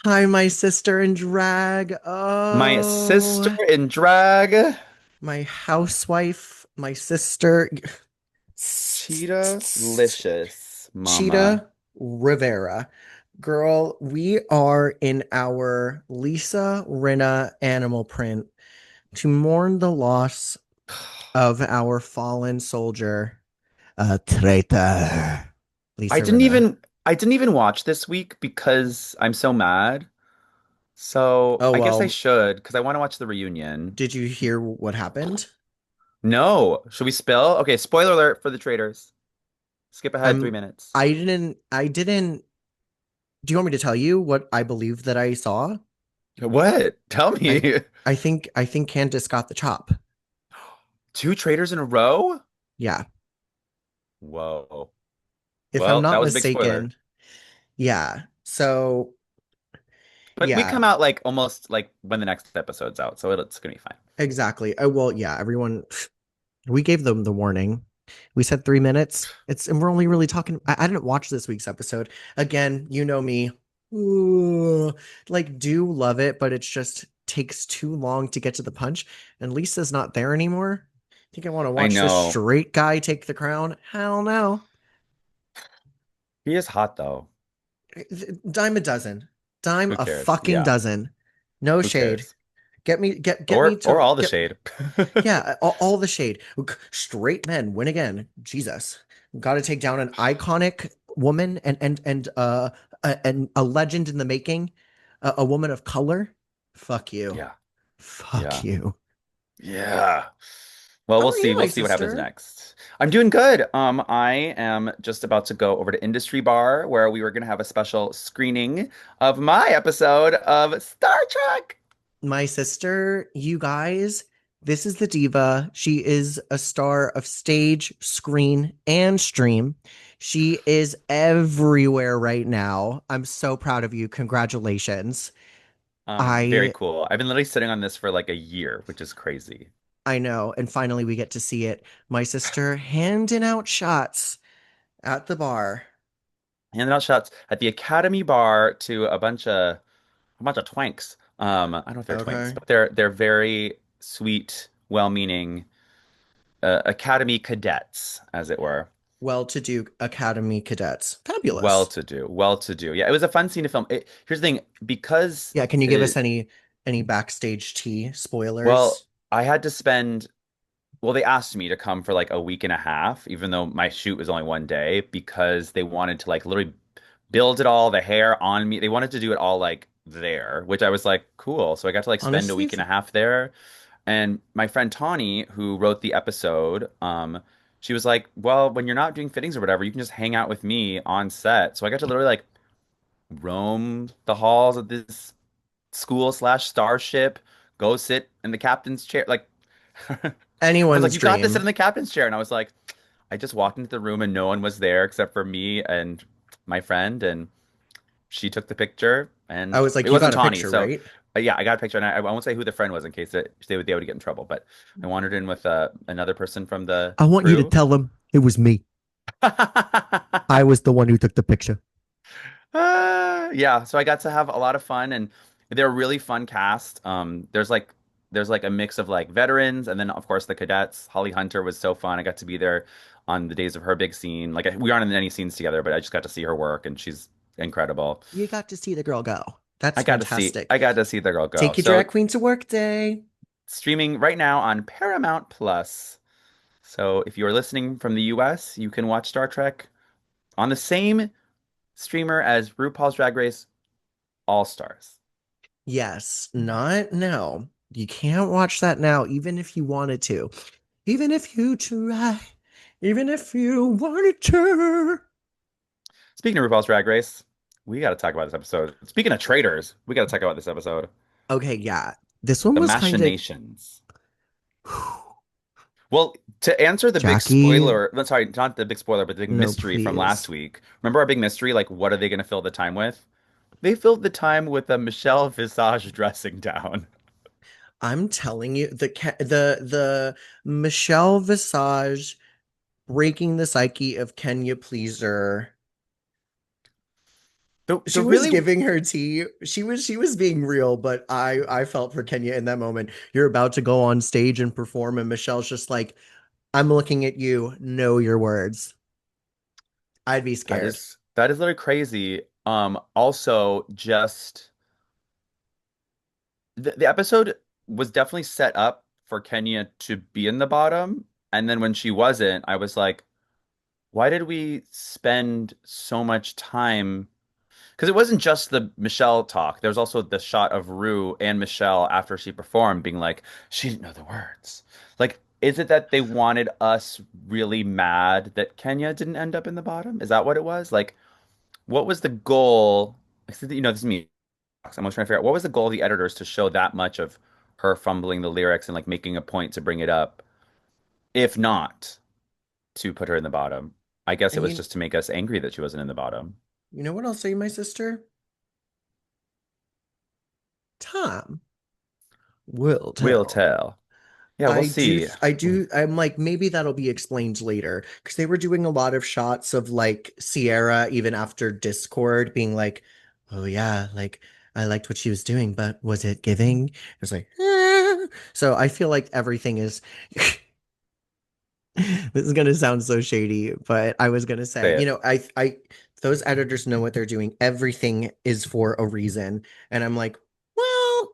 Hi, my sister in drag. My sister Oh, in drag, my housewife, my sister, Cheetah-licious, mama. Cheetah Rivera. Girl, we are in our Lisa Rinna animal print to mourn the loss of our fallen soldier, traitor, I Lisa didn't Rinna. even I didn't even watch this week because I'm so mad. So Oh, I guess I well, should because I want to watch the reunion. did you hear what happened? No, should we spill? Okay, spoiler alert for the traitors. Skip ahead three I'm, minutes. I didn't Do you want me to tell you what I believe that I saw? What? Tell I me. I think Candace got the chop. Two traitors in a row? Yeah. Whoa. If I'm Well, that not was a big spoiler. mistaken. Yeah. So, But we yeah, come out like almost like when the next episode's out, so it's gonna be fine. exactly. Oh, well, yeah, everyone we gave them the warning. We said 3 minutes. And we're only really talking. I didn't watch this week's episode. Again, you know me. Ooh, like do love it, but it's just takes too long to get to the punch. And Lisa's not there anymore. Think I want to I watch this know. straight guy take the crown? Hell no. He is hot though. Dime a dozen. Dime Who a cares? fucking Yeah. dozen. No Who shade. cares? Get me Or to all the get shade. yeah, all the shade. Straight men win again. Jesus. Got to take down an iconic woman and a legend in the making, a woman of color. Fuck you. Yeah. Fuck Yeah. you. Yeah. Well, How we'll are you, see. my We'll see what happens sister? next. I'm doing good. I am just about to go over to Industry Bar where we were going to have a special screening of my episode of Star Trek. My sister, you guys, this is the diva. She is a star of stage, screen, and stream. She is everywhere right now. I'm so proud of you. Congratulations. Very I cool. I've been literally sitting on this for like a year, which is crazy. I know, and finally we get to see it. My sister handing out shots at the bar. Handing out shots at the Academy Bar to a bunch of twanks. I don't know if they're twinks, Okay. but they're very sweet, well-meaning Academy cadets, as it were. Well-to-do Academy cadets. Fabulous. Well-to-do, well-to-do. Yeah, it was a fun scene to film. Here's the thing, because Yeah, can you give us any backstage tea well, spoilers? I had to spend. Well, they asked me to come for like a week and a half, even though my shoot was only one day, because they wanted to like literally build it all, the hair on me. They wanted to do it all like there, which I was like, cool. So I got to like spend a Honestly, week and a half there. And my friend Tawny, who wrote the episode, she was like, well, when you're not doing fittings or whatever, you can just hang out with me on set. So I got to literally like roam the halls of this school slash starship, go sit in the captain's chair. Like, I was like, anyone's you got to sit in dream. the captain's chair. And I was like, I just walked into the room and no one was there except for me and my friend. And she took the picture I and was like, it you wasn't got a Tawny. picture, So, right? yeah, I got a picture and I won't say who the friend was in case they would get in trouble. But I wandered in with another person from the I want you to crew. tell him it was me. I was the one who took the picture. Yeah, so I got to have a lot of fun and they're a really fun cast. There's like a mix of like veterans and then of course the cadets. Holly Hunter was so fun. I got to be there on the days of her big scene. Like we aren't in any scenes together, but I just got to see her work and she's incredible. You got to see the girl go. That's I got to see fantastic. I got to see the girl go. Take your So drag queen to work day. streaming right now on Paramount Plus. So if you are listening from the US, you can watch Star Trek on the same streamer as RuPaul's Drag Race All Stars. Yes, not now. You can't watch that now, even if you wanted to. Even if you try. Even if you wanted to. Speaking of RuPaul's Drag Race, we got to talk about this episode. Speaking of traitors, we got to talk about this episode. Okay, yeah. This one The was kind of machinations. Well, to answer the big Jackie. spoiler, sorry, not the big spoiler, but the big No, mystery from last please. week. Remember our big mystery? Like, what are they going to fill the time with? They filled the time with a Michelle Visage dressing down. I'm telling you, the Michelle Visage breaking the psyche of Kenya Pleaser. The She was really giving her tea. She was being real, but I felt for Kenya in that moment. You're about to go on stage and perform, and Michelle's just like, I'm looking at you. Know your words. I'd be scared. that is literally crazy. Also just the episode was definitely set up for Kenya to be in the bottom, and then when she wasn't, I was like, why did we spend so much time? Because it wasn't just the Michelle talk. There was also the shot of Rue and Michelle after she performed being like, she didn't know the words. Like, is it that they wanted us really mad that Kenya didn't end up in the bottom? Is that what it was? Like, what was the goal? You know, this is me. I'm always trying to figure out what was the goal of the editors to show that much of her fumbling the lyrics and like making a point to bring it up, if not to put her in the bottom. I guess it And was you just to make us angry that she wasn't in the bottom. you know what I'll say, my sister? Time will We'll tell. tell. Yeah, we'll see. I'm like, maybe that'll be explained later. Because they were doing a lot of shots of like Sierra, even after Discord, being like, oh yeah, like I liked what she was doing, but was it giving? It was like, so I feel like everything is this is gonna sound so shady, but I was gonna say, Say it. those editors know what they're doing. Everything is for a reason. And I'm like, well,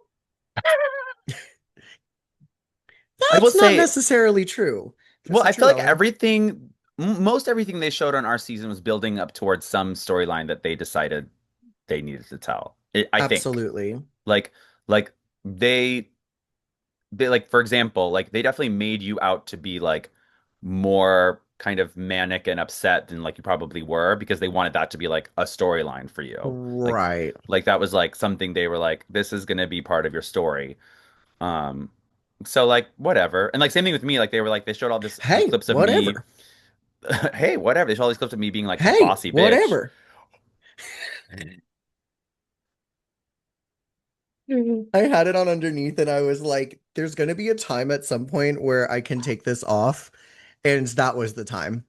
I will that's not say, necessarily true. well, I Sister feel like Rowan. most everything they showed on our season was building up towards some storyline that they decided they needed to tell. I think. Absolutely. Like, like they like for example, like they definitely made you out to be like more kind of manic and upset than like you probably were because they wanted that to be like a storyline for you. Like Right. that was like something they were like, this is gonna be part of your story. Um, so like whatever. And like same thing with me, like they were like they showed all these Hey, clips of me. whatever. Hey, whatever. They showed all these clips of me being like a Hey, bossy bitch. whatever. I had it on underneath and I was like, there's going to be a time at some point where I can take this off. And that was the time.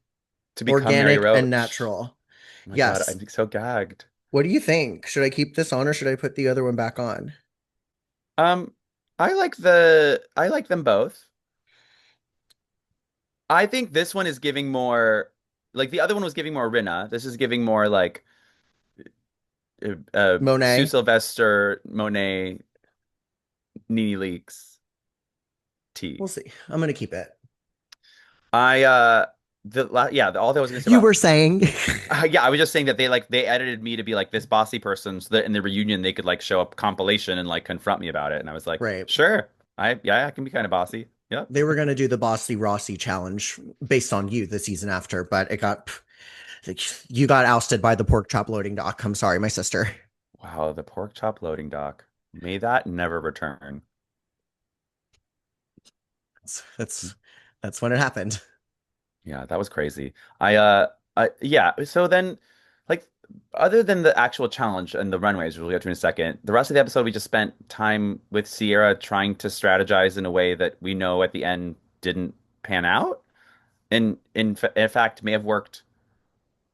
To become Mary Organic and Roach. natural. Oh my God, Yes. I'm so gagged. What do you think? Should I keep this on or should I put the other one back on? Um, I like them both. I think this one is giving more like the other one was giving more Rinna. This is giving more like Sue Monet? Sylvester, Monet, Nene Leakes We'll tea. see. I'm going to keep it. I yeah, all that I was gonna say You about were saying. yeah, I was just saying that they edited me to be like this bossy person so that in the reunion they could like show up compilation and like confront me about it. And I was like, Right. sure. I can be kind of bossy. Yep. They were going to do the Bossy Rossi challenge based on you the season after, but you got ousted by the pork chop loading dock. I'm sorry, my sister. Wow, the pork chop loading dock. May that never return. That's that's when it happened. Yeah, that was crazy. Yeah, so then like other than the actual challenge and the runways, which we'll get to in a second, the rest of the episode we just spent time with Sierra trying to strategize in a way that we know at the end didn't pan out. And in fact may have worked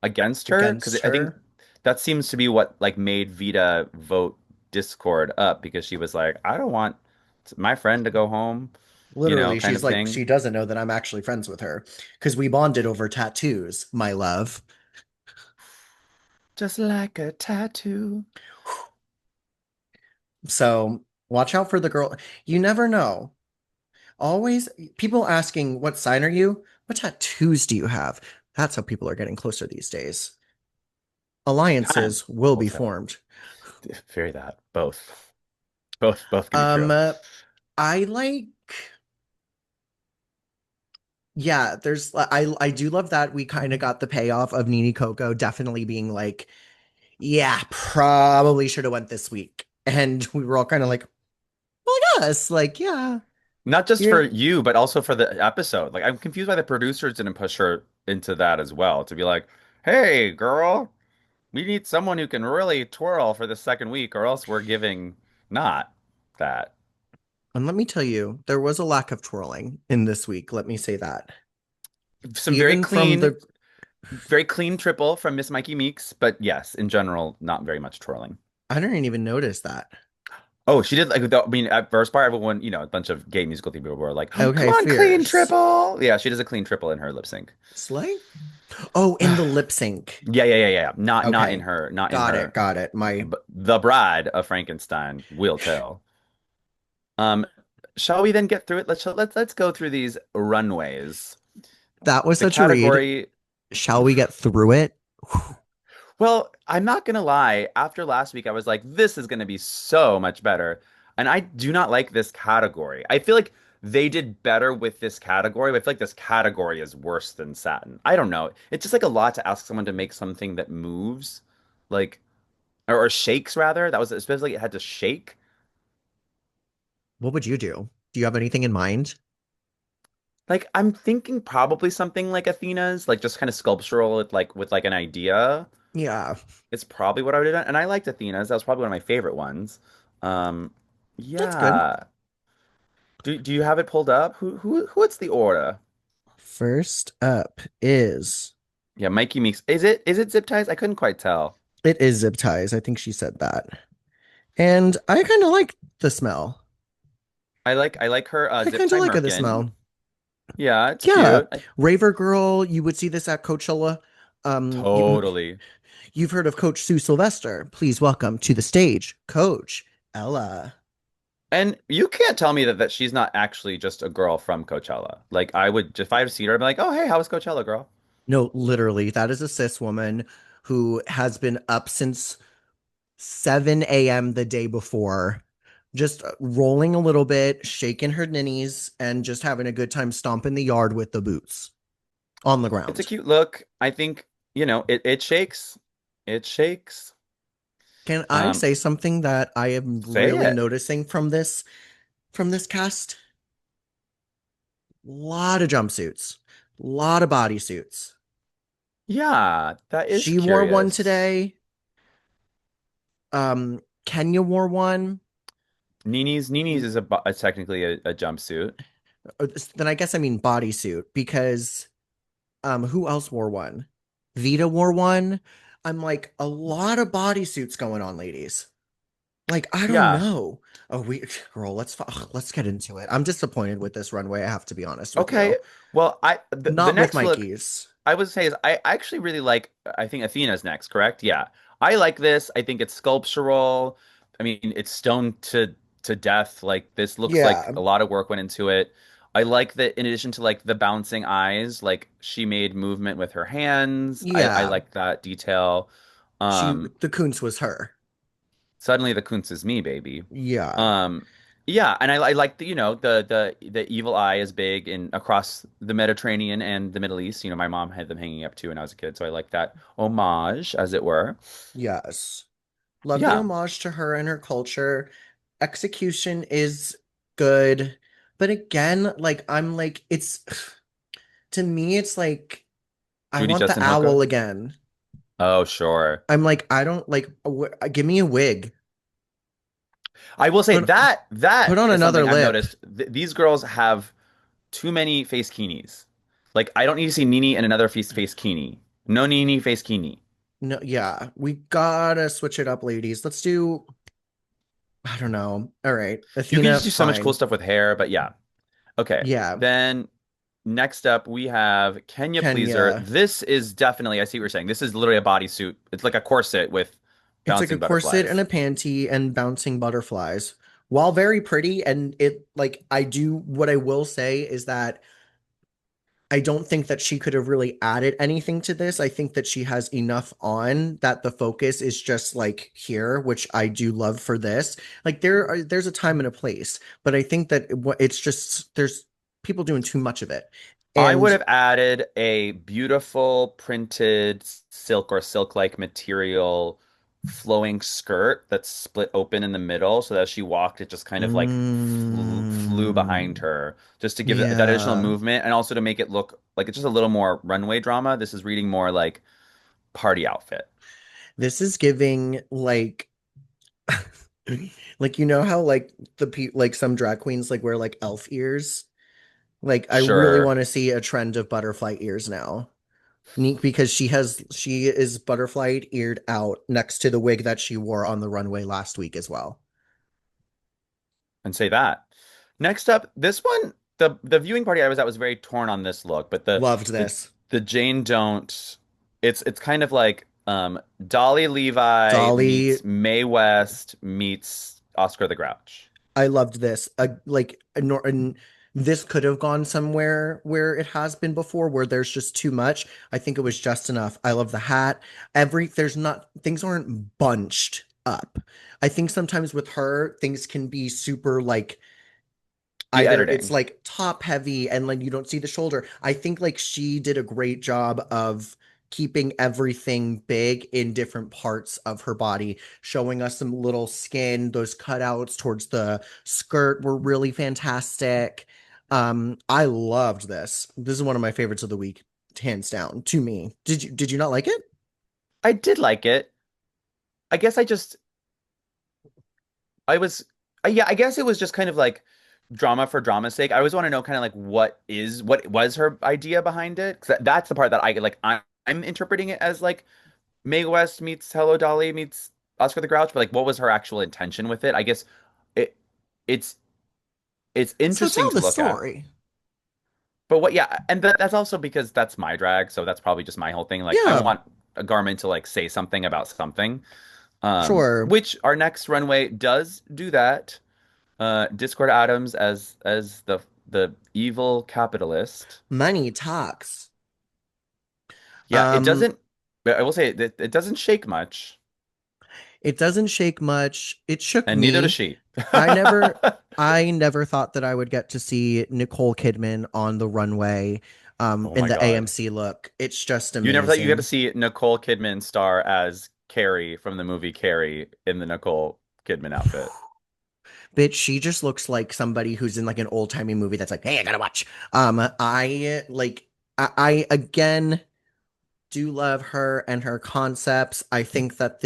against her because Against I think her. that seems to be what like made Vita vote Discord up because she was like, I don't want my friend to go home, Literally, kind she's of like, she thing. doesn't know that I'm actually friends with her because we bonded over tattoos, my love. Just like a tattoo. So watch out for the girl. You never know. Always people asking, what sign are you? What tattoos do you have? That's how people are getting closer these days. Time Alliances will will be tell. formed. Very that. Both. Both can be Um, true. uh, I like, yeah, I do love that we kind of got the payoff of Nini Coco definitely being like, yeah, probably should have went this week. And we were all kind of like, well, yes, like, yeah, Not just for you're, you, but also for the episode. Like I'm confused why the producers didn't push her into that as well. To be like, hey, girl, we need someone who can really twirl for the second week, or else we're giving not that. and let me tell you, there was a lack of twirling in this week. Let me say that. Some very Even from the clean. Very clean triple from Miss Mikey Meeks, but yes, in general, not very much twirling. I didn't even notice that. Oh, she did like I mean, at first part, everyone, a bunch of gay musical theater people were like, oh, "Come Okay, on, clean fierce. triple!" Yeah, she does a clean triple in her lip sync. Slay? Oh, in the lip sync. Yeah, yeah, yeah, yeah. Not in Okay. her, not in Got it. her. Got it. My The Bride of Frankenstein will tell. Um, shall we then get through it? Let's go through these runways. That was The such a read. category. Shall we get through it? Well, I'm not gonna lie. After last week, I was like, this is gonna be so much better. And I do not like this category. I feel like they did better with this category, but I feel like this category is worse than satin. I don't know. It's just like a lot to ask someone to make something that moves, like or shakes rather. That was especially it had to shake. What would you do? Do you have anything in mind? Like I'm thinking probably something like Athena's, like just kind of sculptural with like an idea. Yeah, It's probably what I would have done. And I liked Athena's. That was probably one of my favorite ones. Um, that's good. yeah. Do you have it pulled up? What's the order? First up is Yeah, Mikey Meeks. Is it zip ties? I couldn't quite tell. it is zip ties. I think she said that. And I kind of like the smell. I like her I zip kind of tie like the merkin. smell. Yeah, it's Yeah, cute. Raver Girl, you would see this at Coachella. You, Totally. you've heard of Coach Sue Sylvester. Please welcome to the stage, Coach Ella. And you can't tell me that she's not actually just a girl from Coachella. Like I would, if I had seen her, I'd be like, oh hey, how was Coachella, girl? No, literally, that is a cis woman who has been up since 7 a.m. the day before, just rolling a little bit, shaking her ninnies, and just having a good time stomping the yard with the boots on the It's a ground. cute look. I think, it shakes. It shakes. Can I Um, say something that I am say really it. noticing from this cast? A lot of jumpsuits, a lot of bodysuits. Yeah, that is She wore one curious. today. Kenya wore one. Nini's is technically a jumpsuit. Then I guess I mean bodysuit because who else wore one? Vita wore one. I'm like a lot of bodysuits going on, ladies. Like I don't Yeah. know. Oh, we girl, let's get into it. I'm disappointed with this runway. I have to be honest with Okay. you. Well, the Not with next look Mikey's. I would say is I actually really like I think Athena's next, correct? Yeah. I like this. I think it's sculptural. I mean, it's stoned to death. Like this looks like Yeah, a lot of work went into it. I like that in addition to like the bouncing eyes, like she made movement with her hands. I yeah. like that detail. She Um the Kuntz was her. Suddenly the Kuntz is me, baby. Yeah, Um, yeah, and I like the evil eye is big in across the Mediterranean and the Middle East. My mom had them hanging up too when I was a kid, so I like that homage, as it were. yes. Love the Yeah. homage to her and her culture. Execution is good, but again, like I'm like it's to me, it's like I Judy want the Jetson owl Hooker. again. Oh, sure. I'm like, I don't like, give me a wig. I will say Put that on is another something I've lip. noticed. These girls have too many face kinis. Like I don't need to see Nini and another face kini. No Nini face kini. No, yeah, we gotta switch it up, ladies. Let's do, I don't know. All right, You can just Athena, do so much cool fine. stuff with hair, but yeah. Okay. Yeah, Then next up, we have Kenya Pleaser. Kenya. This is definitely, I see what you're saying. This is literally a bodysuit. It's like a corset with It's like a bouncing corset and butterflies. a panty and bouncing butterflies. While very pretty, and it like I do what I will say is that I don't think that she could have really added anything to this. I think that she has enough on that the focus is just like here, which I do love for this. Like there's a time and a place, but I think that it's just there's people doing too much of it. I would And have added a beautiful printed silk or silk-like material flowing skirt that's split open in the middle so that as she walked, it just kind of like flew behind mm, her just to give it that additional yeah, movement and also to make it look like it's just a little more runway drama. This is reading more like party outfit. this is giving like how like like some drag queens like wear like elf ears. Like I really Sure. want to see a trend of butterfly ears now. Neat because she is butterflied eared out next to the wig that she wore on the runway last week as well. And say that. Next up, this one, the viewing party I was at was very torn on this look, but Loved the this. the Jane don't. It's kind of like Dolly Levi Dolly, meets Mae West meets Oscar the Grouch. I loved this. And this could have gone somewhere where it has been before, where there's just too much. I think it was just enough. I love the hat. There's not, things aren't bunched up. I think sometimes with her, things can be super like The either it's editing. like top heavy and like you don't see the shoulder. I think like she did a great job of keeping everything big in different parts of her body, showing us some little skin. Those cutouts towards the skirt were really fantastic. I loved this. This is one of my favorites of the week, hands down, to me. Did you not like it? I did like it. I guess I was, yeah, I guess it was just kind of like drama for drama's sake. I always want to know kind of like what was her idea behind it? 'Cause that's the part that I'm interpreting it as like Mae West meets Hello Dolly meets Oscar the Grouch, but like what was her actual intention with it? I guess it it's it's So interesting tell to the look at. story. But what yeah, and that's also because that's my drag, so that's probably just my whole thing. Like I Yeah, want a garment to like say something about something. sure. Which our next runway does do that. Discord Adams as the evil capitalist. Money talks. Yeah, it Um, doesn't. I will say it doesn't shake much, it doesn't shake much. It shook and neither does me. she. I never I never thought that I would get to see Nicole Kidman on the runway Oh in my the God. AMC look. It's just You never thought you got to amazing. see Nicole Kidman star as Carrie from the movie Carrie in the Nicole Kidman outfit. Bitch, she just looks like somebody who's in like an old-timey movie that's like, "Hey, I gotta watch." I like I again do love her and her concepts. I think that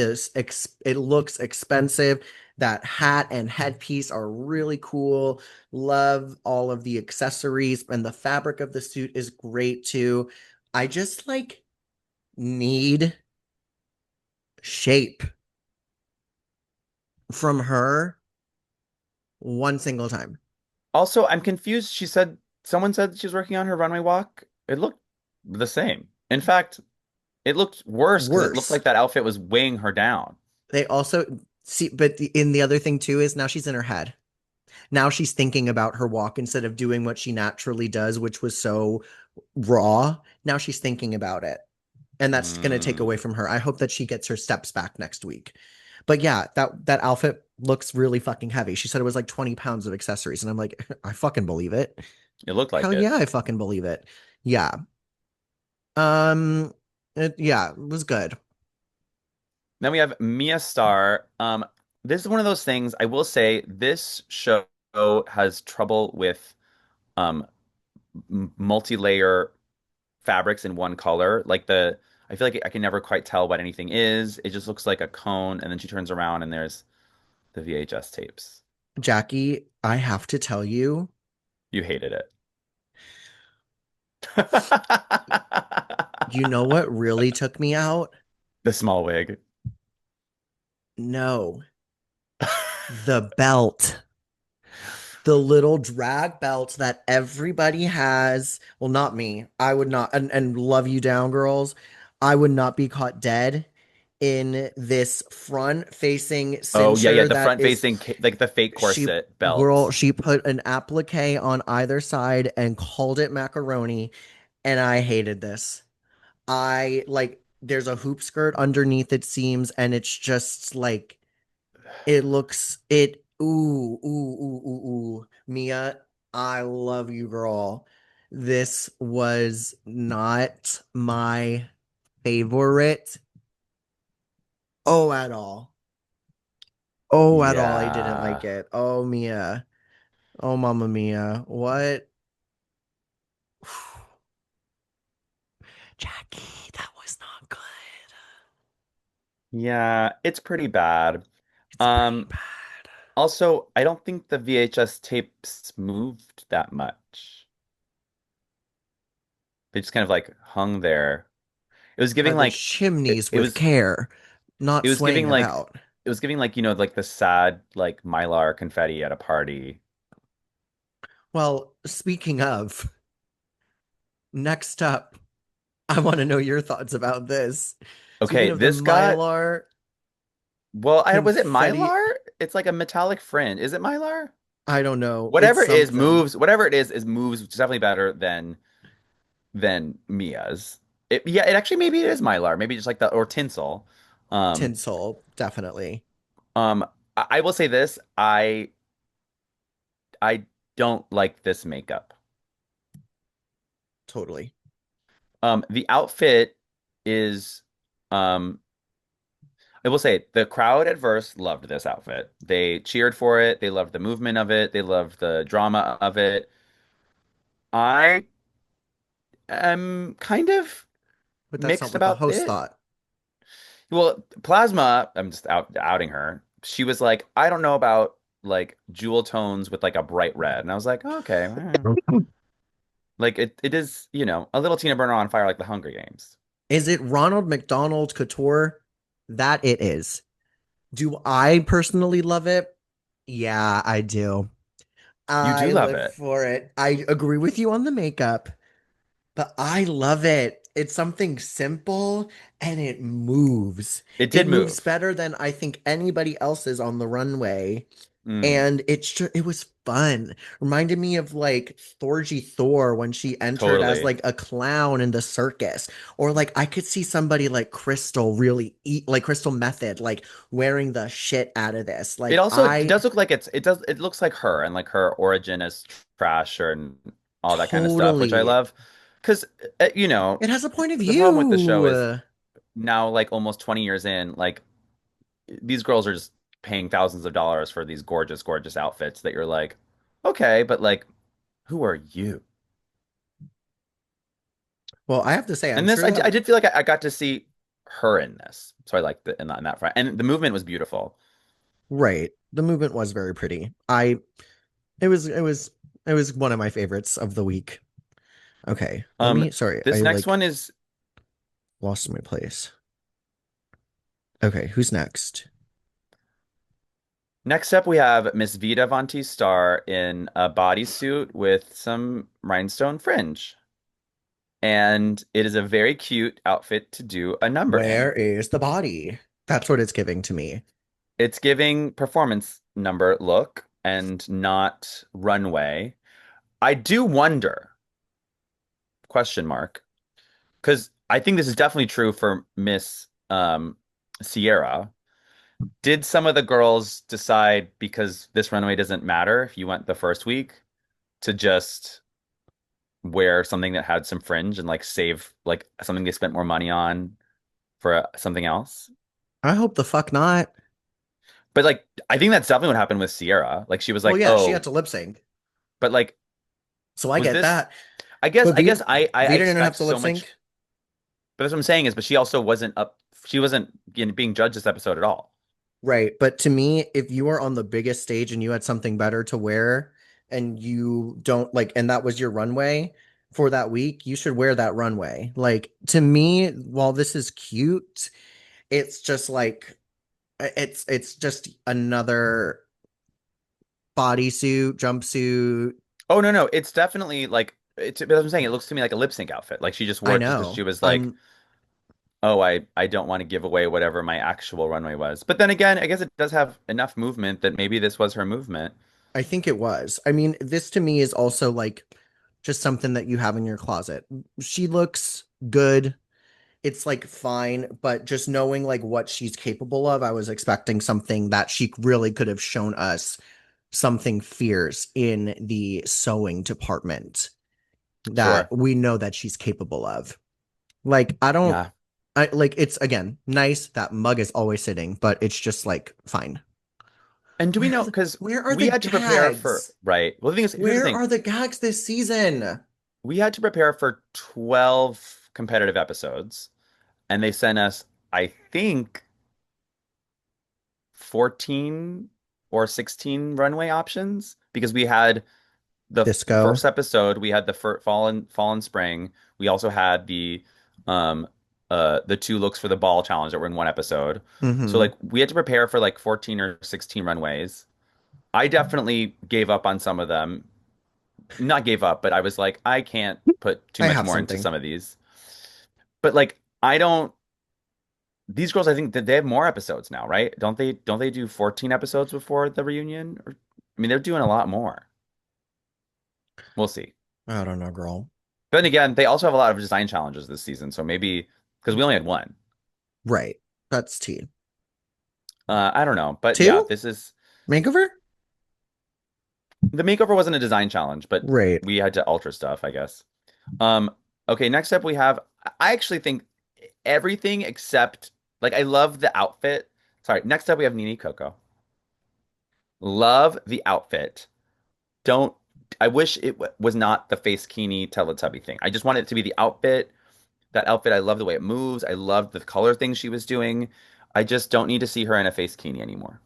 it looks expensive. That hat and headpiece are really cool. Love all of the accessories and the fabric of the suit is great too. I just like need shape from her one single time. Also, I'm confused. Someone said she was working on her runway walk. It looked the same. In fact, it looked worse because it looked Worse. like that outfit was weighing her down. They also see, but in the other thing too is now she's in her head. Now she's thinking about her walk instead of doing what she naturally does, which was so raw. Now she's thinking about it. And that's going to take Mm, away from her. I hope that she gets her steps back next week. But yeah, that outfit looks really fucking heavy. She said it was like 20 pounds of accessories. And I'm like, I fucking believe it. it looked like Hell yeah, it. I fucking believe it. Yeah. Um, yeah, it was good. Then we have Mia Starr. This is one of those things I will say this show has trouble with um multi-layer fabrics in one color. I feel like I can never quite tell what anything is. It just looks like a cone, and then she turns around and there's the VHS tapes. Jackie, I have to tell you, You hated it. you know what really took me out? The small wig. No, the belt. The little drag belt that everybody has. Well, not me. I would not, and love you down, girls. I would not be caught dead in this front facing Oh yeah, yeah, cincher the that front is facing like the fake she corset girl, belt. she put an applique on either side and called it macaroni, and I hated this. I like there's a hoop skirt underneath it seems, and it's just like it looks it ooh. Mia, I love you, girl. This was not my favorite. Oh, at all. Oh, at all. I didn't like Yeah. it. Oh, Mia. Oh, Mama Mia. What? Jackie, that was not good. Yeah, it's pretty bad. It's pretty Um, bad. Also, I don't think the VHS tapes moved that much. They just kind of like hung there. It was By giving the like it, chimneys it with was care, not it was swaying giving like about. it was giving like like the sad like Mylar confetti at a party. Well, speaking of, next up, I want to know your thoughts about this. Speaking Okay, of the this got Mylar well, I was it confetti, Mylar? It's like a metallic fringe. Is it Mylar? I don't know. It's Whatever it is something. moves. Whatever it is moves definitely better than Mia's. Yeah, it actually maybe it is Mylar. Maybe just like the or tinsel. Um, Tinsel, definitely. um, I will say this. I don't like this makeup. Totally. The outfit is um I will say the crowd at Verse loved this outfit. They cheered for it. They loved the movement of it. They loved the drama of it. I am kind of But that's not mixed what the about host it. thought. Well, Plasma, I'm just outing her. She was like, I don't know about like jewel tones with like a bright red. And I was like, oh, okay. Like it is, a little Tina Burner on fire like the Hunger Games. Is it Ronald McDonald Couture? That it is. Do I personally love it? Yeah, I do. You do I love live it. for it. I agree with you on the makeup, but I love it. It's something simple and it moves. It It did moves move. better than I think anybody else is on the runway. Mm, And it was fun. Reminded me of like Thorgy Thor when she entered as totally. like a clown in the circus. Or like I could see somebody like Crystal really eat like Crystal Method, like wearing the shit out of this. It Like also it I does look like it looks like her and like her origin as trash and all that kind of stuff, which I totally. love. Because It has a point of the problem with the show view. is now like almost 20 years in, like these girls are just paying thousands of dollars for these gorgeous, gorgeous outfits that you're like, okay, but like, who are you? Well, I have to say, I'm And this, sure I that did feel like I got to see her in this, so I liked it in that front, and the movement was beautiful. right. The movement was very pretty. It was one of my favorites of the week. Okay. Let Um, me sorry, I this next like one is lost my place. Okay, who's next? next up. We have Miss Vita Von T Star in a bodysuit with some rhinestone fringe, and it is a very cute outfit to do a number Where in. is the body? That's what it's giving to me. It's giving performance number look and not runway. I do wonder, question mark, because I think this is definitely true for Miss Sierra. Did some of the girls decide because this runway doesn't matter if you went the first week to just wear something that had some fringe and like save like something they spent more money on for something else? I hope the fuck not. But like, I think that's definitely what happened with Sierra. Like, she was Well, like, yeah, she had "Oh," to lip sync. but like, So I was get this? that. I guess But I guess I Vita didn't have expect to lip so much. sync. But that's what I'm saying is, but she also wasn't up. She wasn't being judged this episode at all. Right. But to me, if you were on the biggest stage and you had something better to wear and you don't like, and that was your runway for that week, you should wear that runway. Like, to me, while this is cute, it's just like, it's just another bodysuit, jumpsuit. Oh no, no, it's definitely like it's. But as I'm saying, it looks to me like a lip sync outfit. Like she just I wore it just because she know. was like, "Oh, I don't want to give away whatever my actual runway was." But then again, I guess it does have enough movement that maybe this was her movement. I think it was. I mean, this to me is also like just something that you have in your closet. She looks good. It's like fine, but just knowing like what she's capable of, I was expecting something that she really could have shown us something fierce in the sewing department that Sure. we know that she's capable of. Like, Yeah. I like it's again nice that mug is always sitting, but it's just like fine. And do we know? Because Where are the we had to prepare for, gags? right. Well, the thing is, here's the Where thing. are the gags this season? We had to prepare for 12 competitive episodes, and they sent us, I think, 14 or 16 runway options because we had the Disco. first episode, we had the fallen spring. We also had the um the two looks for the ball challenge that were in one episode. So Hmm. like we had to prepare for like 14 or 16 runways. I definitely gave up on some of them. Not gave up, but I was like, I can't put too I much have more into something. some of these. But like I don't these girls I think that they have more episodes now, right? Don't they do 14 episodes before the reunion? Or, I mean, they're doing a lot more. We'll see. I don't know, girl. But then again, they also have a lot of design challenges this season, so maybe because we only had one. Right. That's T. I don't know, but yeah, Two? this is Makeover? the makeover wasn't a design challenge, but Right. we had to alter stuff, I guess. Um, okay, next up we have I actually think everything except like I love the outfit. Sorry, next up we have Nini Coco. Love the outfit. Don't I wish it was not the face kini Teletubby thing. I just want it to be the outfit. That outfit, I love the way it moves. I love the color thing she was doing. I just don't need to see her in a face kini anymore.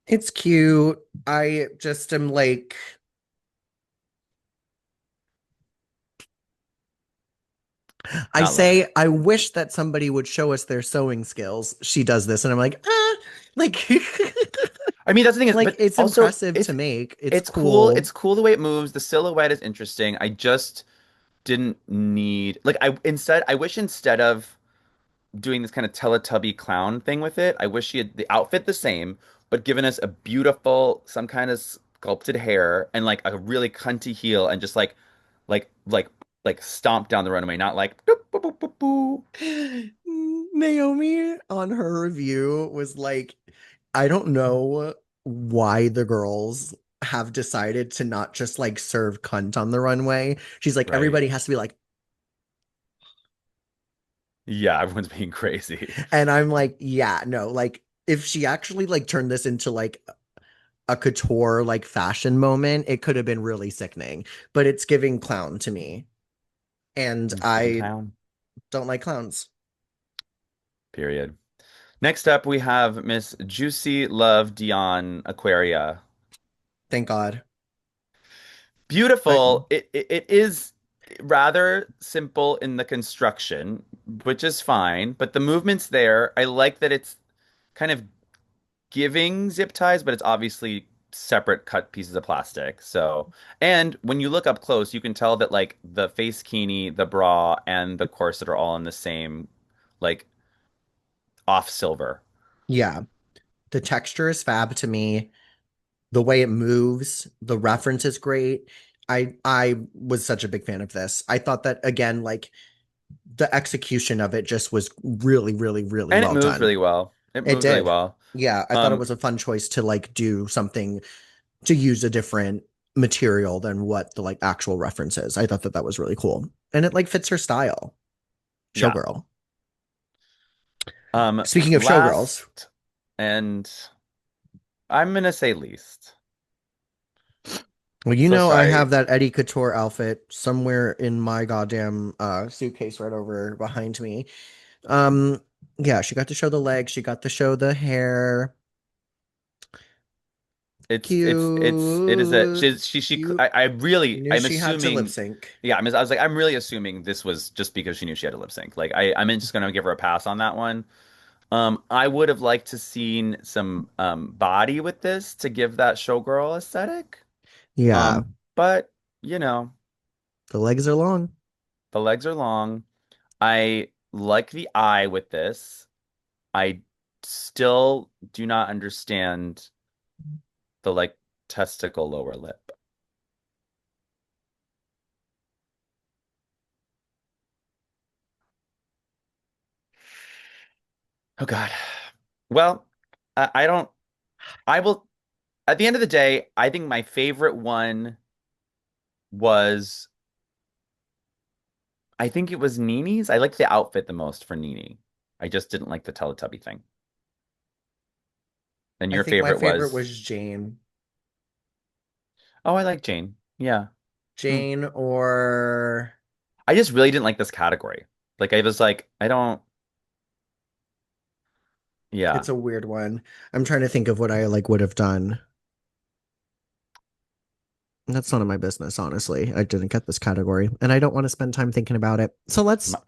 It's cute. I just am like, I Not loving say, it. I wish that somebody would show us their sewing skills. She does this, and I'm like, like, I mean, that's the thing is, like but it's also impressive to make. It's it's cool. It's cool. cool the way it moves. The silhouette is interesting. I just didn't need like I wish instead of doing this kind of Teletubby clown thing with it, I wish she had the outfit the same, but given us a beautiful some kind of sculpted hair and like a really cunty heel and just like like like stomp down the runway, not like boop, boop, boop, boop, boop. Naomi on her review was like, I don't know why the girls have decided to not just like serve cunt on the runway. She's like, Right. everybody has to be like, Yeah, everyone's being crazy. and I'm like, yeah, no, like if she actually like turned this into like a couture like fashion moment, it could have been really sickening. But it's giving clown to me. And It's giving I clown. don't like clowns. Period. Next up, we have Miss Juicy Love Dion Aquaria. Thank God. I Beautiful. It is rather simple in the construction, which is fine, but the movement's there. I like that it's kind of giving zip ties, but it's obviously separate cut pieces of plastic. So, and when you look up close, you can tell that like the face kini, the bra, and the corset are all in the same like off silver. yeah, the texture is fab to me. The way it moves, the reference is great. I was such a big fan of this. I thought that again, like the execution of it just was really, really, really And it well moves done. really well. It It moves really did. well. Yeah, I thought it Um, was a fun choice to like do something to use a different material than what the like actual reference is. I thought that that was really cool. And it like fits her style. yeah. Showgirl. Speaking of showgirls, Last and I'm gonna say least. well, you So know I sorry. have that Eddie Couture outfit somewhere in my goddamn suitcase right over behind me. Um yeah, she got to show the legs, she got to show the hair. It is a Cute. she Cute. I You really knew I'm she had to lip assuming sync. yeah I was like I'm really assuming this was just because she knew she had to lip sync. Like I'm just gonna give her a pass on that one. I would have liked to seen some body with this to give that showgirl aesthetic. Yeah, But you know the legs are long. the legs are long. I like the eye with this. I still do not understand the like testicle lower lip. Oh God. Well, I don't. I will. At the end of the day, I think my favorite one was. I think it was Nini's. I liked the outfit the most for Nini. I just didn't like the Teletubby thing. And I your think my favorite favorite was. was Jane. Oh, I like Jane. Yeah. Hmm. Jane or I just really didn't like this category. Like I was like, I don't. it's Yeah. a weird one. I'm trying to think of what I like would have done. That's none of my business, honestly. I didn't get this category, and I don't want to spend time thinking about it. So let's My-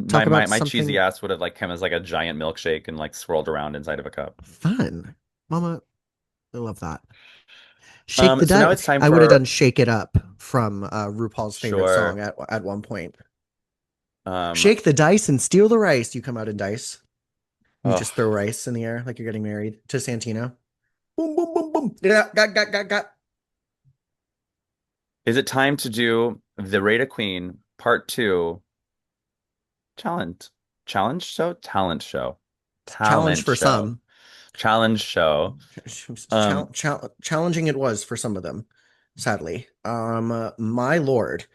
Talk about My cheesy something ass would have like come as like a giant milkshake and like swirled around inside of a cup. fun. Mama, I love that. Shake the So now dice. it's time I would have done for Shake It Up from RuPaul's favorite song sure. at one point. Um, Shake the dice and steal the rice. You come out in dice. You oh, just throw rice in the air like you're getting married to Santino. Boom, boom, boom, boom. Yeah, got. is it time to do the Rate of Queen Part 2 challenge? Challenge show? Talent show. Challenge Talent for show. some. Challenge show. Um, Challenging it was for some of them, sadly. My lord.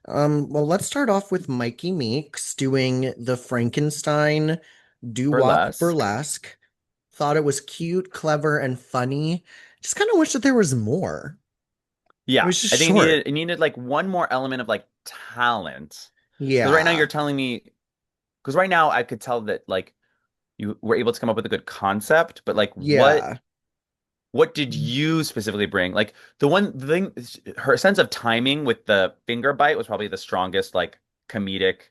Well, let's start off with Mikey Meeks doing the Frankenstein doo-wop burlesque. burlesque. Thought it was cute, clever, and funny. Just kind of wish that there was more. It Yeah, was just I think short. it needed like one more element of like talent. Because right now Yeah. you're telling me, because right now I could tell that like you were able to come up with a good concept, but like Yeah. what did you specifically bring? Like the thing, her sense of timing with the finger bite was probably the strongest like comedic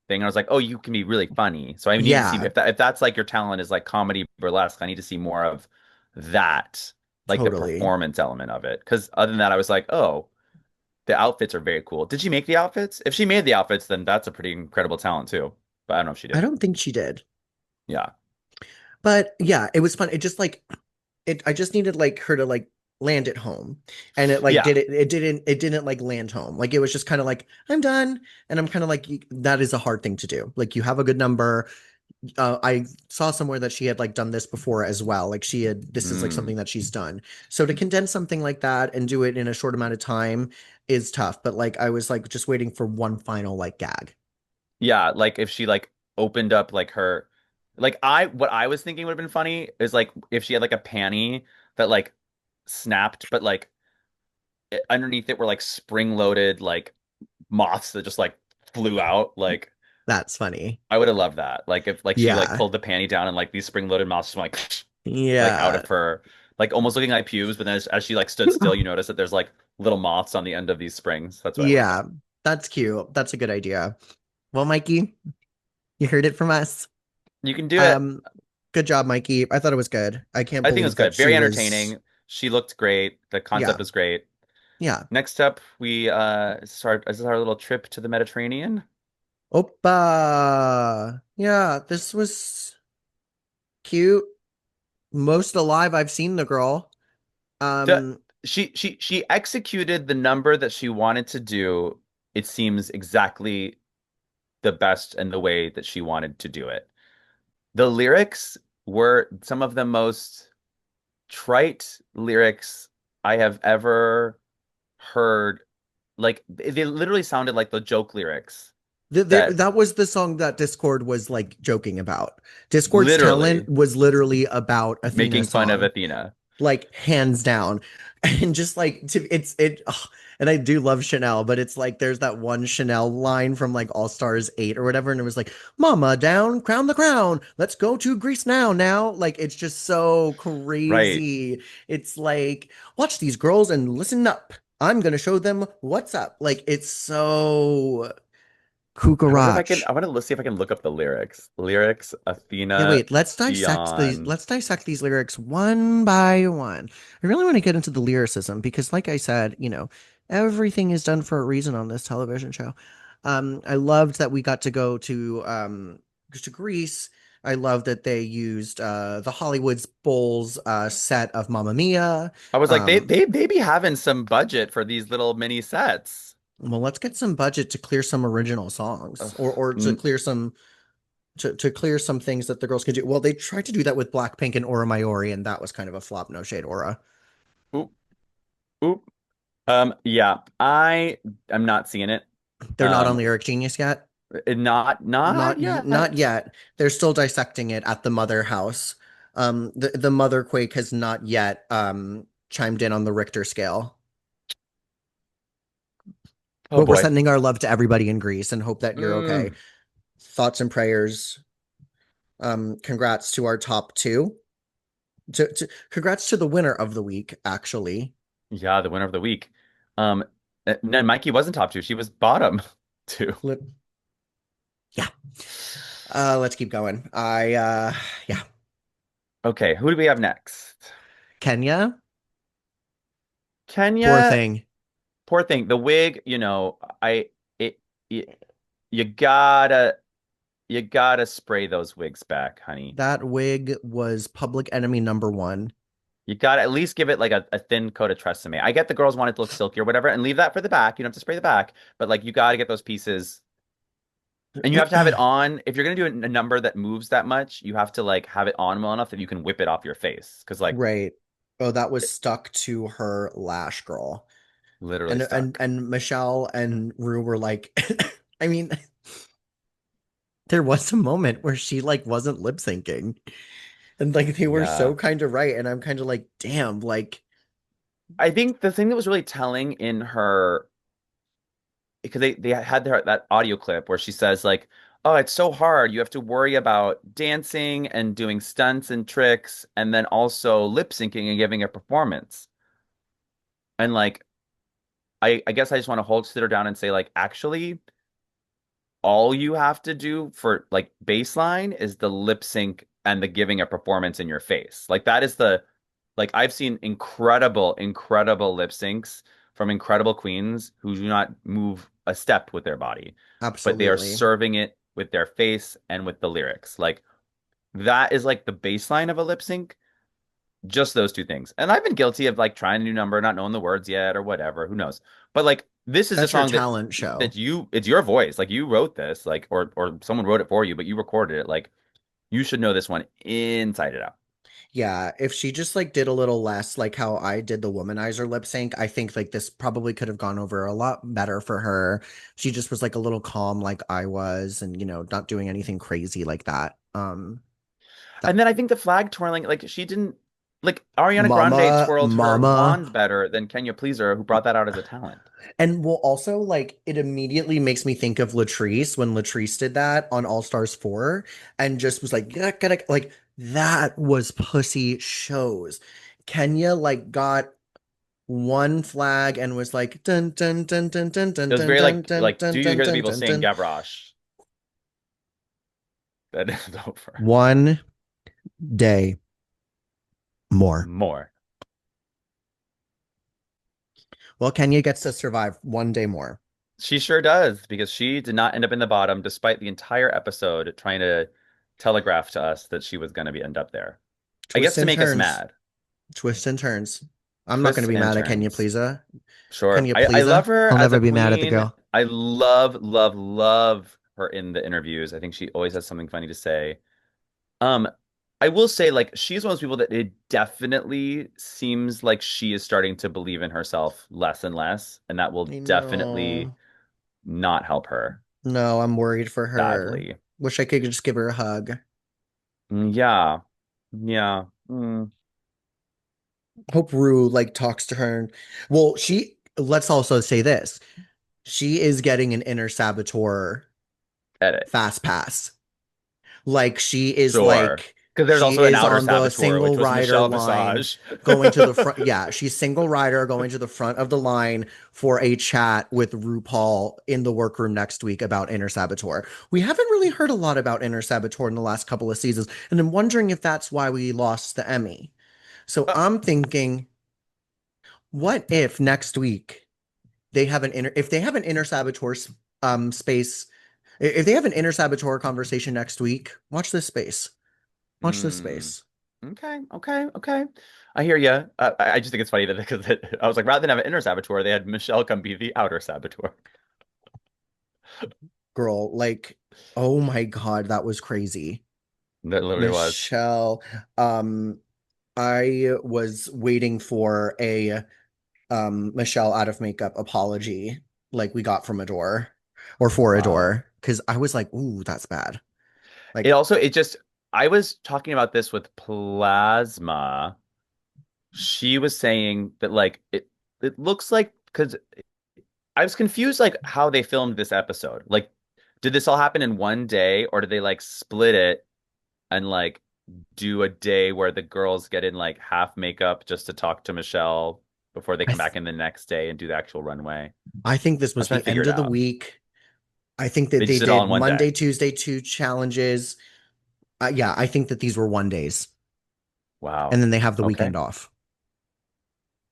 thing. I was like, oh, you can be really funny. So I need to see Yeah, if that's like your talent is like comedy burlesque. I need to see more of that, like the totally. performance element of it. Because other than that, I was like, oh, the outfits are very cool. Did she make the outfits? If she made the outfits, then that's a pretty incredible talent too. But I don't know if she I did. don't think she did. Yeah. But yeah, it was fun. It just like it I just needed like her to like land it home. And it like Yeah. it didn't like land home. Like it was just kind of like I'm done and I'm kind of like that is a hard thing to do. Like you have a good number. I saw somewhere that she had like done this before as well. Like she had this is like Mm. something that she's done. So to condense something like that and do it in a short amount of time is tough, but like I was like just waiting for one final like gag. Yeah, like if she like opened up like her like I what I was thinking would have been funny is like if she had like a panty that like snapped, but like underneath it were like spring-loaded like moths that just like flew out. Like That's funny. I would have loved that. Like if like she like Yeah. pulled the panty down and like these spring-loaded moths just went like out Yeah. of her, like almost looking like pubes, but then as she like stood still, you notice that there's like little moths on the end of these springs. That's what I would have Yeah. done. That's cute. That's a good idea. Well, Mikey, you heard it from us. You can do it. Um, good job, Mikey. I thought it was good. I can't I think it was believe that good. she Very was, entertaining. She looked great. The concept yeah, was great. yeah. Next up, we start this is our little trip to the Mediterranean. Opa. Yeah, this was cute. Most alive I've seen the girl. The Um, she executed the number that she wanted to do. It seems exactly the best and the way that she wanted to do it. The lyrics were some of the most trite lyrics I have ever heard. Like they literally sounded like the joke lyrics that that was the song that Discord was like joking about. Discord's talent literally was literally about making Athena's fun of song. Athena. Like hands down. And just like it's it ugh. And I do love Chanel, but it's like there's that one Chanel line from like All Stars 8 or whatever, and it was like, Mama down, crown the crown, let's go to Greece now. Like it's just so Right. crazy. It's like, watch these girls and listen up. I'm gonna show them what's up. Like it's so I wonder if I can Kukarach. I want to see if I can look up the lyrics. Lyrics, Yeah, Athena, wait, let's dissect these. Dion. Let's dissect these lyrics one by one. I really want to get into the lyricism because, like I said, everything is done for a reason on this television show. I loved that we got to go to Greece. I love that they used the Hollywood's Bowls set of Mamma Mia. I was like, Um, they be having some budget for these little mini sets. well, let's get some budget to clear some original songs, Ugh. or to clear some things that the girls can do. Well, they tried to do that with Blackpink and Aura Mayori, and that was kind of a flop. No shade, Aura. Oop, oop. Yeah, I am not seeing it. They're not on Lyric Genius yet. Not Not yet. yet. They're still dissecting it at the Mother House. The Mother Quake has not yet chimed in on the Richter scale. Oh But we're boy. sending our love to everybody in Greece and hope that you're okay. Mm. Thoughts and prayers. Congrats to our top two. Congrats to the winner of the week, actually. Yeah, the winner of the week. No, Mikey wasn't top two. She was bottom two. Flip. Yeah. Let's keep going. Yeah. Okay, who do we have next? Kenya, poor Kenya, thing. poor thing. The wig, it, you, you gotta you gotta spray those wigs back, honey. That wig was public enemy number one. You gotta at least give it like a thin coat of Tresemme. I get the girls want it to look silky or whatever, and leave that for the back. You don't have to spray the back, but like you gotta get those pieces. And you have to have it on. If you're gonna do a number that moves that much, you have to like have it on well enough that you can whip it off your face. Because like Right. Oh, that was stuck to her lash, girl. literally And stuck. Michelle and Rue were like, I mean, there was a moment where she like wasn't lip syncing. And like they were so Yeah. kind of right. And I'm kind of like, damn, like, I think the thing that was really telling in her because they had that audio clip where she says like, "Oh, it's so hard. You have to worry about dancing and doing stunts and tricks, and then also lip syncing and giving a performance." And like, I guess I just want to hold sit her down and say like, actually, all you have to do for like baseline is the lip sync and the giving a performance in your face. Like that is the like I've seen incredible lip syncs from incredible queens who do not move a step with their body, but they are absolutely. serving it with their face and with the lyrics. Like that is like the baseline of a lip sync, just those two things. And I've been guilty of like trying a new number, not knowing the words yet or whatever, who knows. But like this is a That's your song that talent show. it's your voice. Like you wrote this, like or someone wrote it for you, but you recorded it. Like you should know this one inside it out. Yeah, if she just like did a little less like how I did the womanizer lip sync, I think like this probably could have gone over a lot better for her. She just was like a little calm like I was and not doing anything crazy like that. That And then I think the flag twirling, like she didn't like Ariana Grande mama, twirled her mama. wands better than Kenya Pleaser, who brought that out as a talent. And well also like it immediately makes me think of Latrice when Latrice did that on All Stars 4 and just was like, yeah, gotta like that was pussy shows. Kenya like got one flag and was like dun dun dun dun dun dun It was dun very dun dun like do dun you dun hear the dun people dun saying dun. Gavroche? That is over. One day more. More. Well, Kenya gets to survive one day more. She sure does, because she did not end up in the bottom despite the entire episode trying to telegraph to us that she was going to be end up there. I Twists guess to and make us turns. mad. Twists and turns. I'm not going to Twists be and mad at Kenya turns. Pleasa. Sure. Kenya I love Pleasa. her I'll as never a be mad at the queen. girl. I love her in the interviews. I think she always has something funny to say. Um, I will say, like, she's one of those people that it definitely seems like she is starting to believe in herself less and less, and that will I definitely know. not help her No, I'm worried for her. badly. Wish I could just give her a hug. Yeah. Yeah. Hope Rue like talks to her. Well, let's also say this. She is getting an inner saboteur Edit. fast pass. Like Sure. Because there's she also an is outer on the saboteur, which single was rider Michelle line Visage. going to the front. Yeah, she's single rider going to the front of the line for a chat with RuPaul in the workroom next week about inner saboteur. We haven't really heard a lot about inner saboteur in the last couple of seasons, and I'm wondering if that's why we lost the Emmy. So Uh, I'm thinking, what if next week they have an inner if they have an inner saboteur space if they have an inner saboteur conversation next week, watch this space. Watch this mm. space. Okay. I hear you. I just think it's funny that because I was like, rather than have an inner saboteur, they had Michelle come be the outer saboteur. Girl, like, oh my God, that was crazy. That literally was. Michelle, um, I was waiting for a Michelle out of makeup apology like we got from Adore or for Wow. Adore because I was like, ooh, that's bad. It Like, also, it just, I was talking about this with Plasma. She was saying that like it looks like because I was confused like how they filmed this episode. Like, did this all happen in one day or did they like split it and like do a day where the girls get in like half makeup just to talk to Michelle before they I come th back in the next day and do the actual runway? I think this I was was trying the to figure end it of the out. week. I think that They they just did it all did in one day. Monday, Tuesday, two challenges. Yeah, I think that these were 1 days, and Wow. then they have the Okay. weekend off.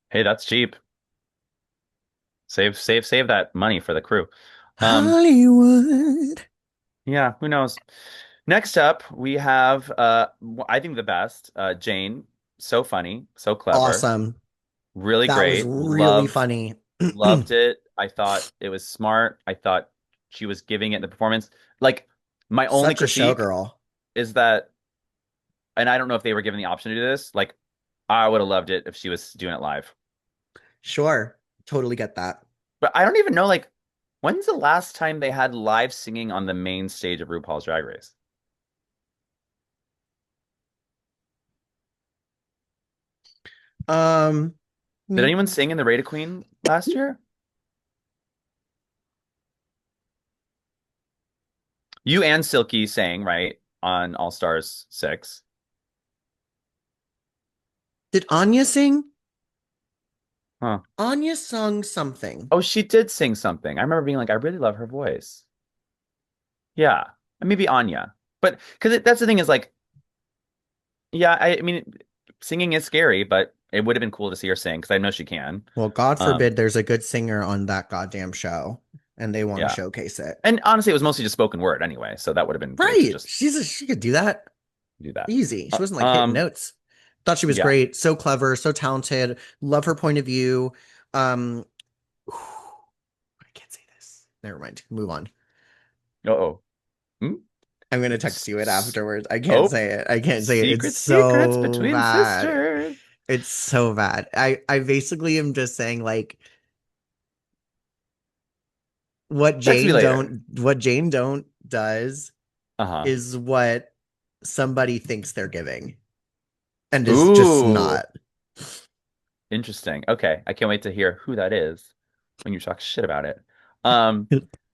Hey, that's cheap. Save that money for the crew. Um, Hollywood. yeah, who knows? Next up, we have I think the best, Jane. So funny, so clever, Awesome. really That was great. really funny. Loved it. I thought it was smart. I thought she was giving it the performance. Like my only Such a critique showgirl. is that, and I don't know if they were given the option to do this, like I would have loved it if she was doing it live. Sure. Totally get that. But I don't even know, like, when's the last time they had live singing on the main stage of RuPaul's Drag Race? Um, Did mm, anyone sing in the Rate of Queen last year? You and Silky sang, right, on All Stars 6. did Anya sing? Huh. Anya sung something. Oh, she did sing something. I remember being like, I really love her voice. Yeah. And maybe Anya. But because that's the thing is like, yeah, I mean, singing is scary, but it would have been cool to see her sing because I know she can. Well, God Um, forbid there's a good singer on that goddamn show and they want to yeah. showcase it. And honestly, it was mostly just spoken word anyway, so that would have been great to Right. just She could do that do that. easy. She Uh, wasn't like hitting um, notes. Thought she was yeah. great, so clever, so talented. Love her point of view. Um, I can't say this. Never mind. Move on. Uh-oh. Hmm? I'm gonna text S- you it s- afterwards. I can't Oh, say it. I can't say it. It's secrets so between bad. sisters. It's so bad. I basically am just saying like Text me later. what Jane don't does Uh-huh. is what somebody thinks they're giving and is just Ooh, not. interesting. Okay, I can't wait to hear who that is when you talk shit about it. Um,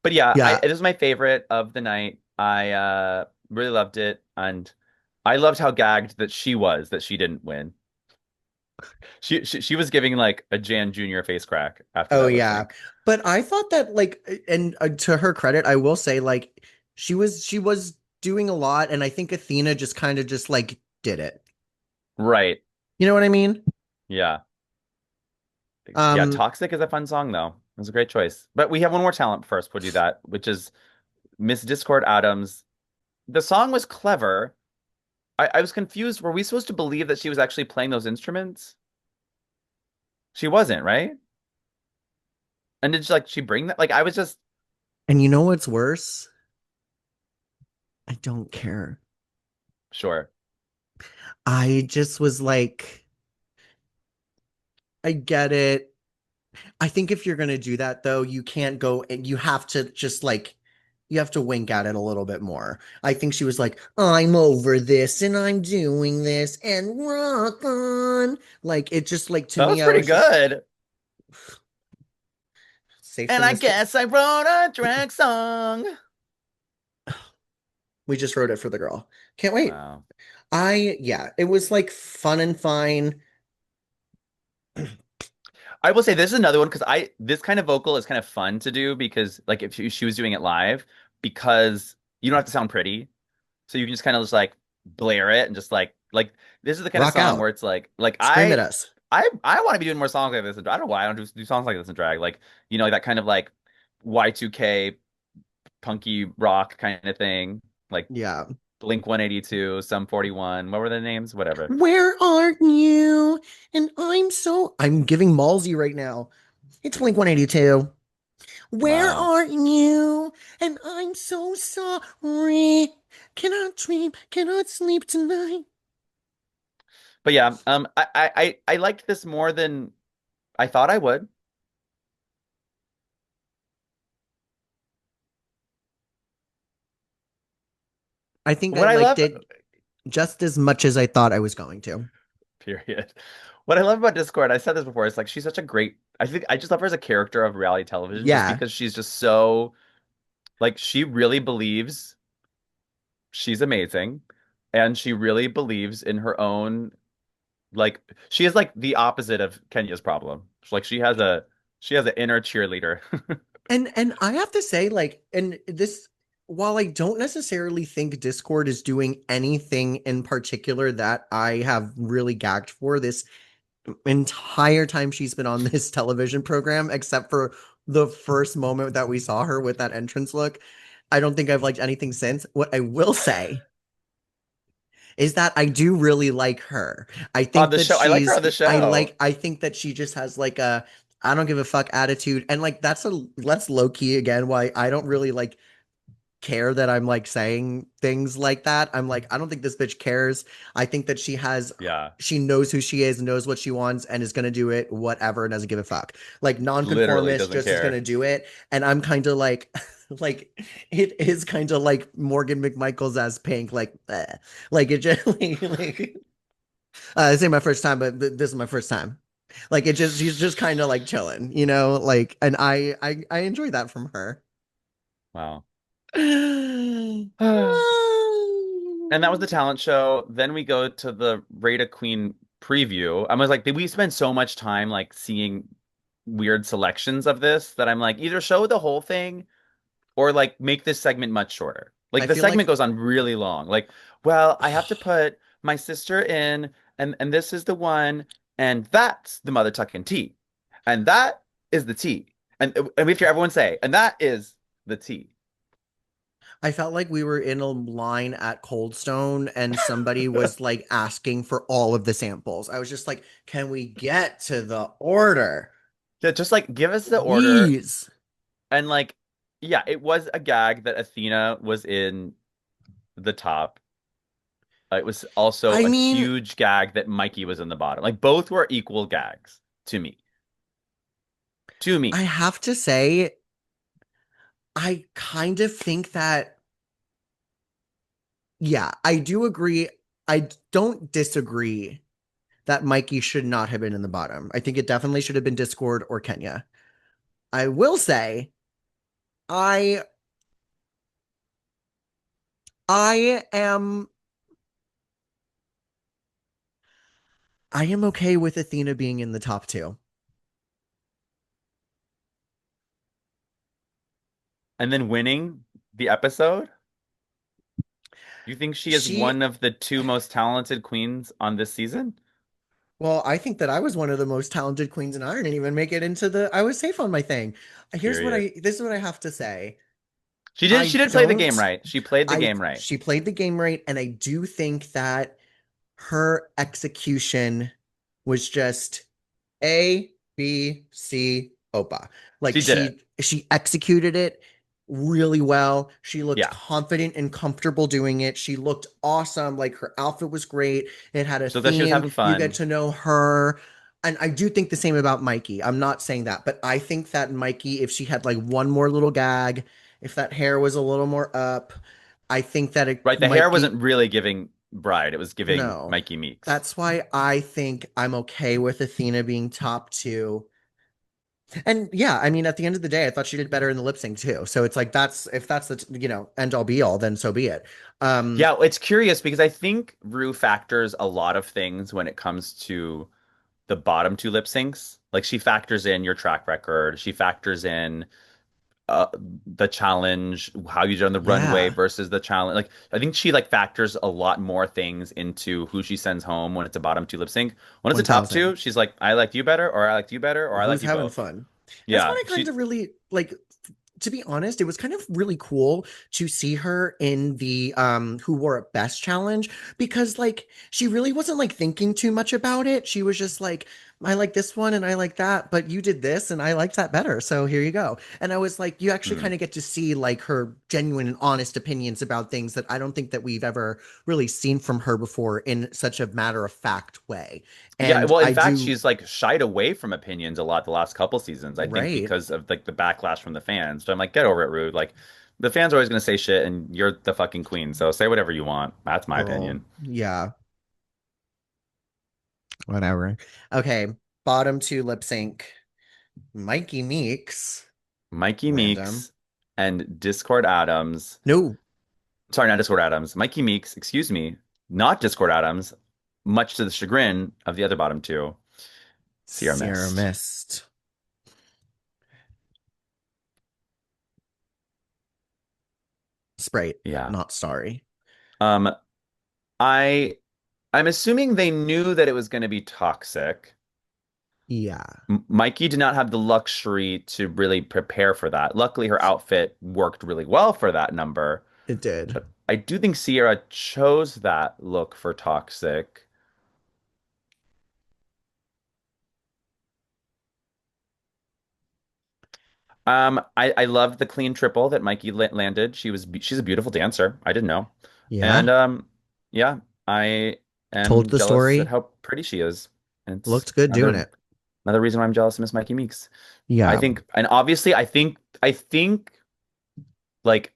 but yeah, Yeah. this was my favorite of the night. I really loved it, and I loved how gagged that she was that she didn't win. She was giving like a Jan Jr. face crack after Oh that lip yeah. sync. But I thought that like and to her credit, I will say like she was doing a lot and I think Athena just kind of just like did it. Right. You know what I mean? Yeah. Yeah, Um Toxic is a fun song though. It was a great choice. But we have one more talent first. We'll do that, which is Miss Discord Adams. The song was clever. I was confused. Were we supposed to believe that she was actually playing those instruments? She wasn't, right? And did she bring that? Like I was just and you know what's worse? I don't care. sure. I just was like I get it. I think if you're going to do that though, you can't go and you have to just like you have to wink at it a little bit more. I think she was like, "I'm over this and I'm doing this and rock on." Like it just like to That me was I pretty was just good. safe And from I mistake. guess I wrote a drag song. We just wrote it for the girl. Can't wait. Wow. Yeah, it was like fun and fine. I will say this is another one because I this kind of vocal is kind of fun to do because like if she was doing it live because you don't have to sound pretty. So you can just kind of just like blare it and just like this is the kind of Rock song out. where it's like Scream at us. I want to be doing more songs like this. I don't know why I don't do songs like this in drag. Like, that kind of like Y2K punky rock kind of thing. Like Yeah. Blink 182, Sum 41. What were the names? Whatever. Where are you? And I'm giving Malsey right now. It's Blink 182. Where Wow. are you? And I'm so sorry. Cannot dream, cannot sleep tonight. But yeah, I liked this more than I thought I would. I think I What I liked love, it just as much as I thought I was going to. period. What I love about Discord, I said this before, it's like she's such a great, I think I just love her as a character of reality television just Yeah. because she's just so, like, she really believes she's amazing and she really believes in her own, like, she is like the opposite of Kenya's problem. Like, she has an inner cheerleader. And I have to say, like, and this, while I don't necessarily think Discord is doing anything in particular that I have really gagged for this entire time she's been on this television program, except for the first moment that we saw her with that entrance look, I don't think I've liked anything since. What I will say is that I do really like her. I On think the that show. I like her on the show. I think that she just has like a I don't give a fuck attitude. And like that's low key again why I don't really like care that I'm like saying things like that. I'm like, I don't think this bitch cares. I think that Yeah. she knows who she is, knows what she wants, and is gonna do it whatever and doesn't give a fuck. Like Literally nonconformist doesn't just is gonna care. do it. And I'm kind of like like it is kind of like Morgan McMichael's as Pink, like like it just like this ain't my first time, but this is my first time. Like it just she's just kind of like chilling, you know, like and I enjoy that from her. Wow. And that was the talent show. Then we go to the Rate a Queen preview. I was like, we spend so much time like seeing weird selections of this that I'm like, either show the whole thing or like make this segment much shorter. Like I the feel segment like goes on really long. Like, well, I have to put my sister in, and this is the one, and that's the mother tucking tea, and that is the tea, and we have to hear everyone say, and that is the tea. I felt like we were in a line at Cold Stone and somebody was like asking for all of the samples. I was just like, can we get to the order? Yeah, just like give us the order, Please. and like, yeah, it was a gag that Athena was in the top. It was also I a mean, huge gag that Mikey was in the bottom. Like both were equal gags to me. To I me. have to say, I kind of think that, yeah, I do agree. I don't disagree that Mikey should not have been in the bottom. I think it definitely should have been Discord or Kenya. I will say, I I am I am okay with Athena being in the top two. And then winning the episode? You think she is She, one of the two most talented queens on this season? well, I think that I was one of the most talented queens, and I didn't even make it into the. I was safe on my thing. Period. This is what I have to say. She I did play the game don't. right. She played the game right. She played the game right, and I do think that her execution was just A, B, C, Opa. Like She did it. she executed it really well. She looked Yeah. confident and comfortable doing it. She looked awesome. Like her outfit was great. It had a So that she was theme. having You get fun. to know her. And I do think the same about Mikey. I'm not saying that, but I think that Mikey, if she had like one more little gag, if that hair was a little more up, I think that it Right, the hair might wasn't be really giving Bride. It was giving no. Mikey Meeks. That's why I think I'm okay with Athena being top two. And yeah, I mean, at the end of the day, I thought she did better in the lip sync too. So it's like that's if that's the you know end all be all, then so be it. Um, Yeah, it's curious because I think Rue factors a lot of things when it comes to the bottom two lip syncs. Like she factors in your track record. She factors in uh the challenge, how you did on the runway yeah, versus the challenge. Like I think she like factors a lot more things into who she sends home when it's a bottom two lip sync. When it's a top 1000. two, she's like, I liked you better, or I liked you better, or I Who's like you having both. fun? And that's Yeah, what I kind she of really like. To be honest, it was kind of really cool to see her in the who wore it best challenge because like she really wasn't like thinking too much about it. She was just like, I like this one and I like that, but you did this and I liked that better. So here you go. And I was like, you actually mm. kind of get to see like her genuine and honest opinions about things that I don't think that we've ever really seen from her before in such a matter of fact way. Yeah, And well, in I fact, do, she's like shied away from opinions a lot the last couple seasons, I think, right. because of like the backlash from the fans. So I'm like, get over it, Rude. Like the fans are always gonna say shit and you're the fucking queen. So say whatever you want. That's my Girl, opinion. yeah, whatever. Okay, bottom two lip sync. Mikey Meeks, Mikey random. Meeks and Discord Adams. No, Sorry, not Discord Adams. Mikey Meeks, excuse me, not Discord Adams, much to the chagrin of the other bottom two. Sierra Sierra Mist. Mist. Sprite, Yeah. not sorry. Um, I I'm assuming they knew that it was going to be toxic. Yeah, Mikey did not have the luxury to really prepare for that. Luckily, her outfit worked really well for that number. it did. But I do think Sierra chose that look for toxic. I loved the clean triple that Mikey landed. She's a beautiful dancer. I didn't know. And Yeah, yeah, I told am the jealous at story. how pretty she is. And it's Looked good doing it. another reason why I'm jealous of Miss Mikey Meeks. I Yeah, think, and obviously, I think like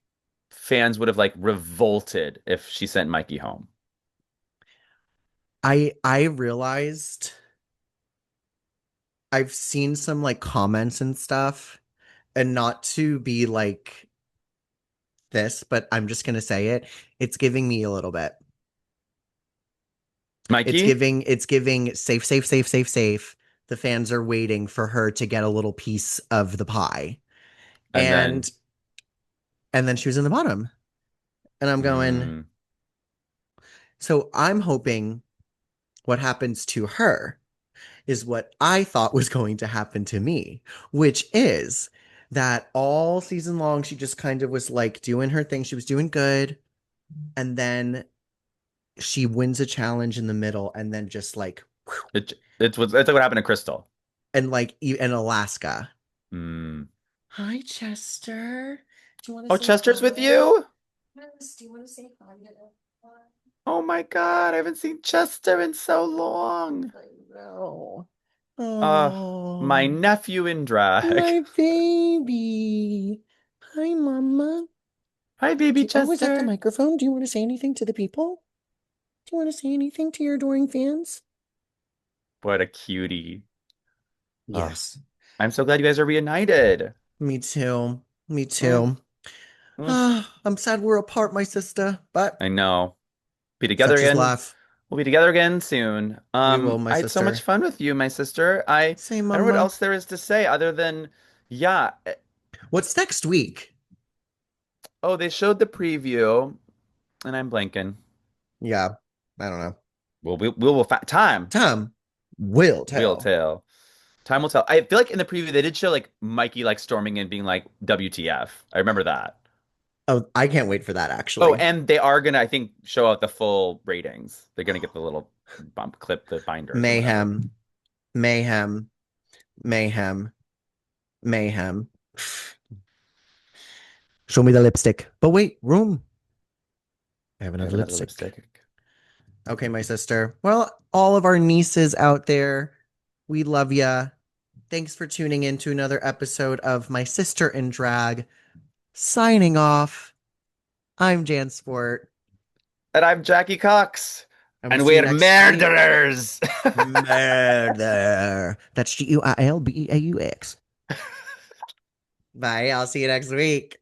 fans would have like revolted if she sent Mikey home. I realized I've seen some like comments and stuff, and not to be like this, but I'm just gonna say it. It's giving me a little bit. Mikey, It's giving safe, safe, safe, safe, safe. The fans are waiting for her to get a little piece of the pie. and then, And then she was in the bottom. And I'm going, mm, so I'm hoping what happens to her is what I thought was going to happen to me, which is that all season long she just kind of was like doing her thing. She was doing good. And then she wins a challenge in the middle and then just like it's like what happened to Crystal. and like in Alaska. Mm. Hi, Chester. Do you want to Oh, say Chester's with hi? you? Yes, do you want to say hi to everyone? Oh my God, I haven't seen Chester in so long. I know. Uh, my Oh, nephew in drag. my baby. Hi, Mama. Hi, baby Oh, is that the Chester. microphone? Do you want to say anything to the people? Do you want to say anything to your adoring fans? What a cutie. Oh, Yes, I'm so glad you guys are reunited. me too. Me Mm, too. mm. Ah, I'm sad we're apart, my sister, but I know. Be together such is again. life. We'll be together again soon. We will, my I had so much sister. fun with you, my sister. Say, I don't know what Mama. else there is to say other than, yeah. What's next week? Oh, they showed the preview, and I'm blanking. Yeah, I don't know. Well, time Tom will will tell. tell. Time will tell. I feel like in the preview they did show like Mikey like storming in, being like WTF. I remember that. Oh, I can't wait for that Oh, actually. and they are gonna, I think, show out the full ratings. They're gonna get the little bump clip, the binders or whatever. Mayhem, mayhem, mayhem, mayhem. Show me the lipstick. But wait, room. I have I have another another lipstick. lipstick. Okay, my sister. Well, all of our nieces out there, we love ya. Thanks for tuning in to another episode of My Sister in Drag. Signing off. I'm Jan Sport, And I'm Jackie Cox. and we'll And see you we're next week. murderers. Murder. That's Guilbeaux. Bye. I'll see you next week.